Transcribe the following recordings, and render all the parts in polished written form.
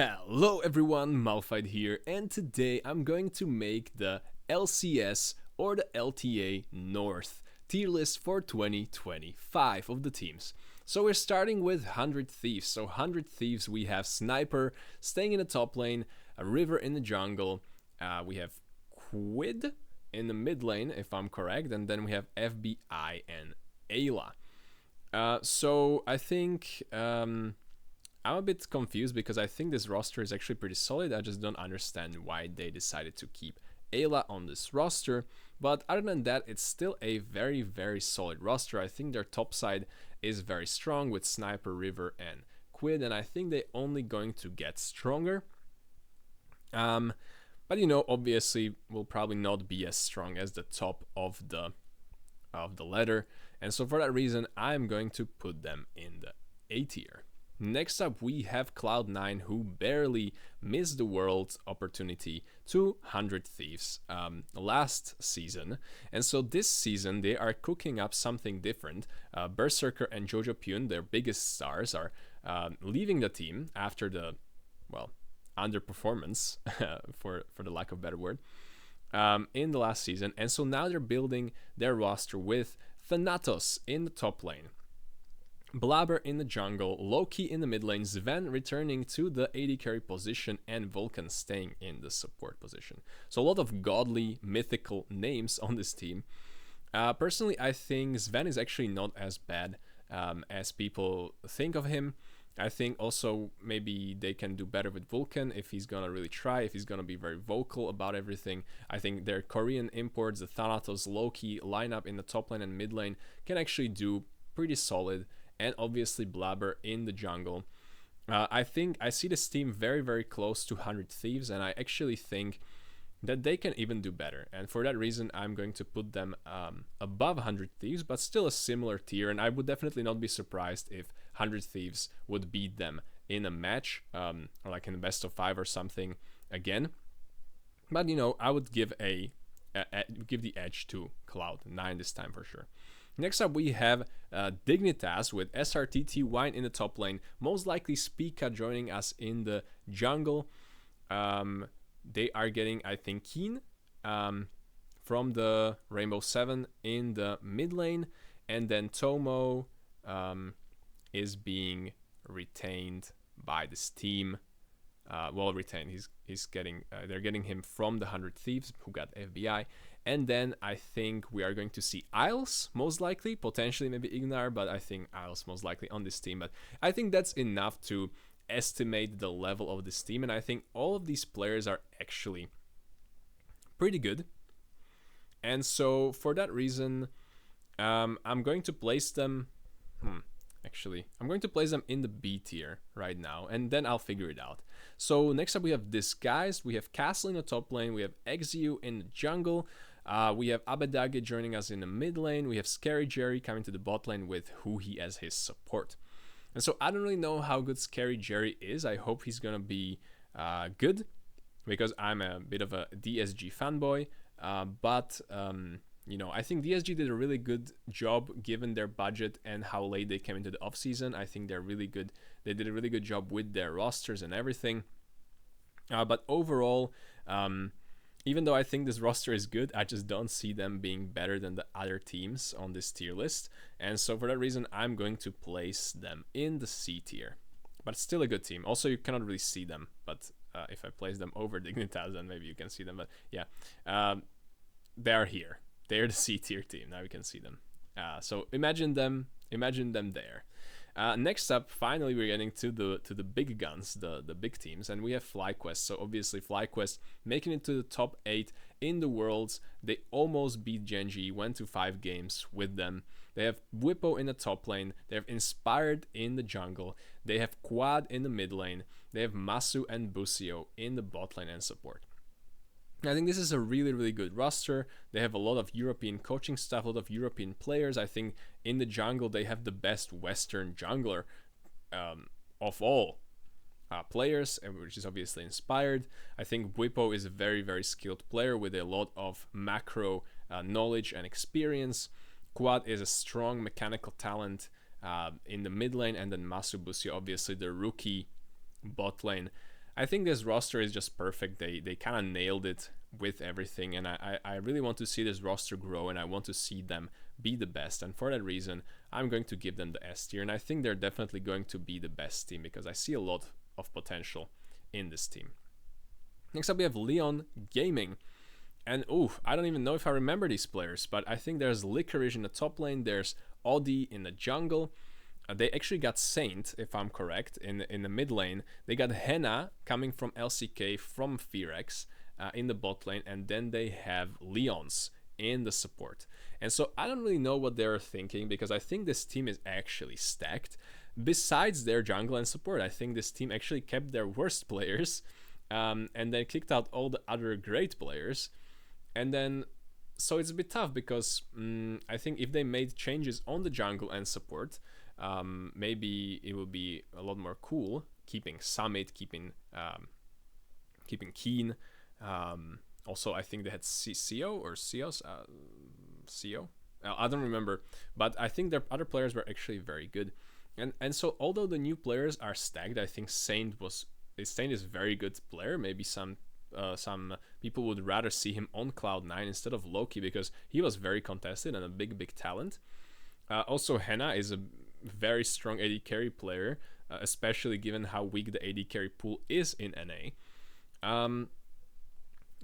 Hello everyone, Malphite here, and today I'm going to make the LCS or the LTA North tier list for 2025 of the teams. So we're starting with 100 Thieves. So 100 Thieves, we have Sniper staying in the top lane, a River in the jungle, we have Quid in the mid lane if I'm correct, and then we have FBI and Ayla. So I think I'm a bit confused because I think this roster is actually pretty solid. I just don't understand why they decided to keep Ayla on this roster. But other than that, it's still a very, very solid roster. I think their top side is very strong with Sniper, River, and Quid, and I think they're only going to get stronger. But obviously, will probably not be as strong as the top of the ladder, and so for that reason, I'm going to put them in the A tier. Next up, we have Cloud9, who barely missed the world's opportunity to 100 Thieves last season. And so this season, they are cooking up something different. Berserker and Jojo Pyun, their biggest stars, are leaving the team after the, underperformance, for the lack of a better word, in the last season. And so now they're building their roster with Thanatos in the top lane, Blabber in the jungle, Loki in the mid lane, Sven returning to the AD carry position, and Vulcan staying in the support position. So a lot of godly, mythical names on this team. Personally, I think Sven is actually not as bad as people think of him. I think also maybe they can do better with Vulcan if he's gonna really try, if he's gonna be very vocal about everything. I think their Korean imports, the Thanatos, Loki lineup in the top lane and mid lane can actually do pretty solid. And obviously Blabber in the jungle. I think I see this team very, very close to 100 Thieves, and I actually think that they can even do better. And for that reason, I'm going to put them above 100 Thieves, but still a similar tier. And I would definitely not be surprised if 100 Thieves would beat them in a match, or like in the best of 5 or something again. But I would give give the edge to Cloud9 this time for sure. Next up, we have Dignitas with SRTT Wine in the top lane. Most likely Spica joining us in the jungle. They are getting, I think, Keen from the Rainbow 7 in the mid lane. And then Tomo is being retained by this team. Retained. He's getting. They're getting him from the 100 Thieves who got FBI. And then I think we are going to see Isles, most likely, potentially maybe Ignar, but I think Isles most likely on this team. But I think that's enough to estimate the level of this team, and I think all of these players are actually pretty good. And so for that reason, I'm going to place them... I'm going to place them in the B tier right now, and then I'll figure it out. So next up we have Disguised, we have Castle in the top lane, we have Exiu in the jungle, we have Abedage joining us in the mid lane, we have Scary Jerry coming to the bot lane with Huhi as his support. And so I don't really know how good Scary Jerry is. I hope he's gonna be good, because I'm a bit of a DSG fanboy, but I think DSG did a really good job given their budget and how late they came into the offseason. I think they're really good. They did a really good job with their rosters and everything. But overall, even though I think this roster is good, I just don't see them being better than the other teams on this tier list. And so for that reason, I'm going to place them in the C tier. But it's still a good team. Also, you cannot really see them. But if I place them over Dignitas, then maybe you can see them. But yeah, they're here. They're the C tier team. Now we can see them. So imagine them there. Next up, finally, we're getting to the big guns, the big teams, and we have FlyQuest. So obviously, FlyQuest making it to the top 8 in the worlds. They almost beat Genji. Went to 5 games with them. They have Whippo in the top lane. They have Inspired in the jungle. They have Quad in the mid lane. They have Masu and Busio in the bot lane and support. I think this is a really, really good roster. They have a lot of European coaching staff, a lot of European players. I think in the jungle, they have the best Western jungler of all players, which is obviously Inspired. I think Whippo is a very, very skilled player with a lot of macro knowledge and experience. Quad is a strong mechanical talent in the mid lane, and then Masubusio, obviously the rookie bot lane. I think this roster is just perfect. They kind of nailed it with everything, and I really want to see this roster grow, and I want to see them be the best. And for that reason, I'm going to give them the S tier, and I think they're definitely going to be the best team because I see a lot of potential in this team. Next up, we have LYON Gaming. And I don't even know if I remember these players, but I think there's Licorice in the top lane, there's Audi in the jungle. They actually got Saint, if I'm correct, in the mid lane. They got Henna coming from LCK from Fearex in the bot lane, and then they have Leons in the support. And so I don't really know what they're thinking because I think this team is actually stacked. Besides their jungle and support, I think this team actually kept their worst players and then kicked out all the other great players. And then, so it's a bit tough because I think if they made changes on the jungle and support, maybe it would be a lot more cool. Keeping Summit, keeping Keen. Also, I think they had CO or Cios, CO. I don't remember, but I think their other players were actually very good. And so, although the new players are stacked, I think Saint is a very good player. Maybe some people would rather see him on Cloud9 instead of Loki because he was very contested and a big talent. Also, Henna is a very strong AD carry player, especially given how weak the AD carry pool is in NA.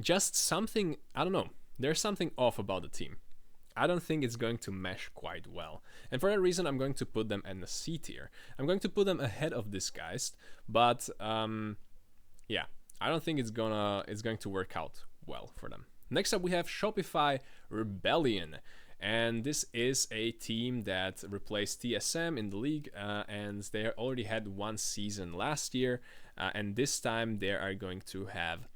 Just something, I don't know, there's something off about the team. I don't think it's going to mesh quite well. And for that reason, I'm going to put them in the C tier. I'm going to put them ahead of Disguised, but yeah, I don't think it's going to work out well for them. Next up, we have Shopify Rebellion. And this is a team that replaced TSM in the league, and they already had one season last year, and this time they are going to have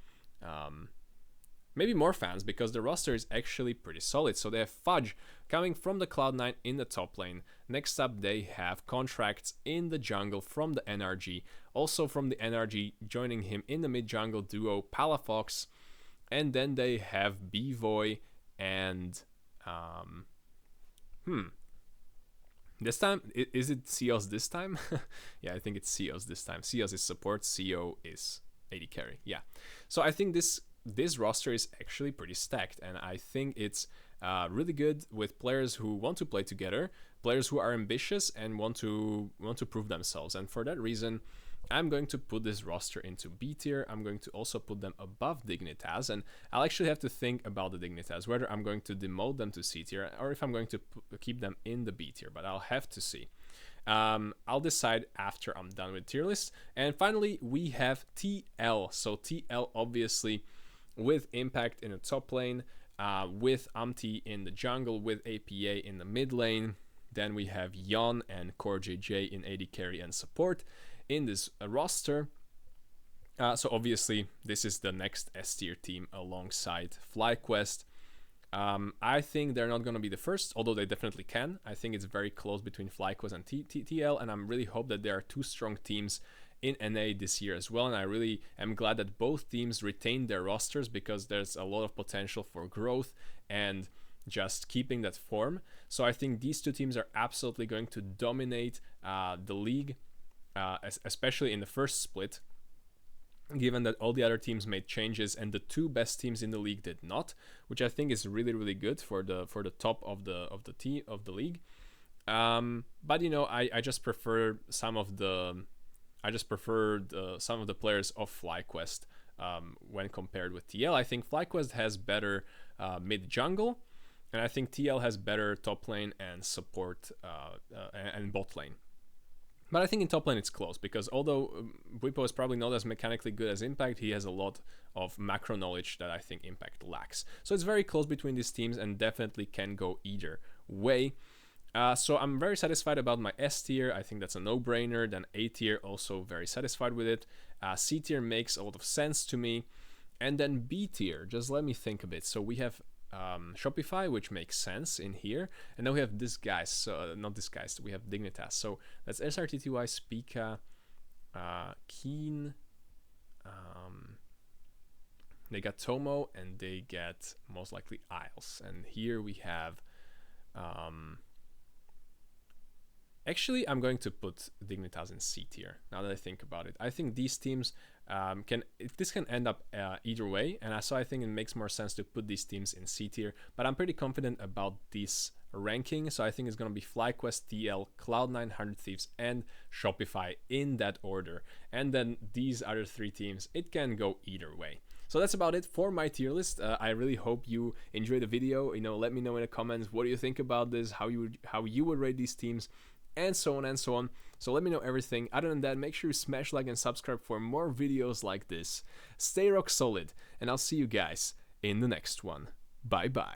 maybe more fans because the roster is actually pretty solid. So they have Fudge coming from the Cloud9 in the top lane. Next up, they have Contracts in the jungle from the NRG. Also from the NRG, joining him in the mid jungle duo, Palafox. And then they have B-Voy and this time, is it Cios this time? Yeah, I think it's Cios this time. Cios is support, CO is AD carry. Yeah. So I think this roster is actually pretty stacked, and I think it's really good with players who want to play together, players who are ambitious and want to prove themselves. And for that reason, I'm going to put this roster into B tier. I'm going to also put them above Dignitas, and I'll actually have to think about the Dignitas, whether I'm going to demote them to C tier or if I'm going to keep them in the B tier, but I'll have to see. I'll decide after I'm done with tier list. And finally, we have TL. So TL, obviously, with Impact in the top lane, with Amti in the jungle, with APA in the mid lane. Then we have Yon and Core JJ in AD carry and support in this roster. So obviously, this is the next S tier team alongside FlyQuest. I think they're not going to be the first, although they definitely can. I think it's very close between FlyQuest and TL, and I really hope that there are two strong teams in NA this year as well. And I really am glad that both teams retain their rosters because there's a lot of potential for growth and just keeping that form. So I think these two teams are absolutely going to dominate the league, especially in the first split, given that all the other teams made changes and the two best teams in the league did not, which I think is really good for the top of the league. But you know, I just prefer some of the players of FlyQuest when compared with TL. I think FlyQuest has better mid jungle, and I think TL has better top lane and support and bot lane. But I think in top lane it's close because although Bwipo is probably not as mechanically good as Impact, he has a lot of macro knowledge that I think Impact lacks. So it's very close between these teams and definitely can go either way. So I'm very satisfied about my S tier. I think that's a no-brainer. Then A tier, also very satisfied with it. C tier makes a lot of sense to me. And then B tier, just let me think a bit. So we have Shopify, which makes sense in here, and then we have Disguise, so not Disguised, we have Dignitas. So that's SRTTY, Spica, Keen, they got Tomo, and they get most likely Isles. And here we have actually I'm going to put Dignitas in C tier now that I think about it. I think these teams this can end up either way, and so I think it makes more sense to put these teams in C tier. But I'm pretty confident about this ranking, so I think it's gonna be FlyQuest, TL, Cloud9, 100 Thieves, and Shopify in that order. And then these other 3 teams, it can go either way. So that's about it for my tier list. I really hope you enjoyed the video. Let me know in the comments what do you think about this, how you would rate these teams, and so on and so on. So let me know everything. Other than that, make sure you smash like and subscribe for more videos like this. Stay rock solid, and I'll see you guys in the next one. Bye bye.